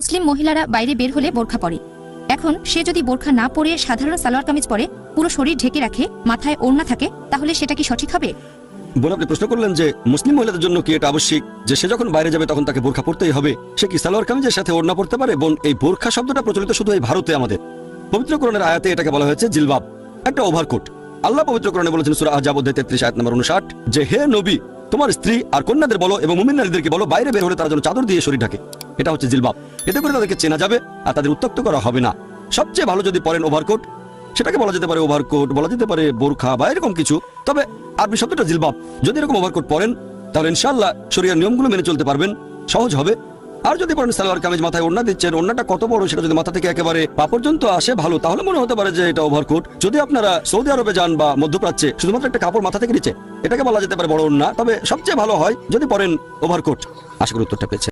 মুসলিম মহিলারা বাইরে বের হলে বোরখা পরে। এখন সে যদি বোরখা না পরে সাধারণ সালোয়ার কামিজ পরে, পুরো শরীর ঢেকে রাখে, মাথায় ওড়না থাকে, তাহলে সেটা কি সঠিক হবে? বোন, আপনি প্রশ্ন করলেন যে মুসলিম মহিলাদের জন্য কি এটা আবশ্যিক যে সে যখন বাইরে যাবে তখন তাকে বোরখা পরতেই হবে? সে কি সালোয়ার কামিজের সাথে ওড়না পরতে পারে? বোন, এই বোরখা শব্দটা প্রচলিত শুধু এই ভারতে। আমাদের পবিত্র কোরআনের আয়াতে এটাকে বলা হয়েছে জিলবাব, একটা ওভারকোট। আল্লাহ পবিত্র কোরআনে বলেছেন সূরা আহজাব অধ্যায় 33 আয়াত নম্বর 59 যে হে নবী, তোমার স্ত্রী আর কন্যাদের বলো এবং মুমিন নারীদেরকে বলো বাইরে বের হলে তারা যেন চাদর দিয়ে শরীর ঢাকে। এটা হচ্ছে জিলবাব। এতে করে তাদেরকে চেনা যাবে আর তাদের উত্ত্যক্ত করা হবে না। সবচেয়ে ভালো যদি পরেন ওভারকোট, সেটাকে বলা যেতে পারে ওভারকোট, বলা যেতে পারে বোরখা বা এরকম কিছু। তবে আরবি শব্দটা জিলবাব। যদি এরকম ওভারকোট পরেন তাহলে ইনশাআল্লাহ শরীয়তের নিয়মগুলো মেনে চলতে পারবেন, সহজ হবে। আর যদি পরেন সালোয়ার কামিজ, মাথায় ওড়না দিচ্ছেন, ওড়নাটা কত বড় সেটা যদি মাথা থেকে একেবারে পা পর্যন্ত আসে ভালো, তাহলে মনে হতে পারে যে এটা ওভারকোট। যদি আপনারা সৌদি আরবে যান বা মধ্যপ্রাচ্যে শুধুমাত্র একটা কাপড় মাথা থেকে নিচে, এটাকে বলা যেতে পারে বড় ওড়না। তবে সবচেয়ে ভালো হয় যদি পরেন ওভারকোট। আশা করি উত্তরটা পেয়েছে।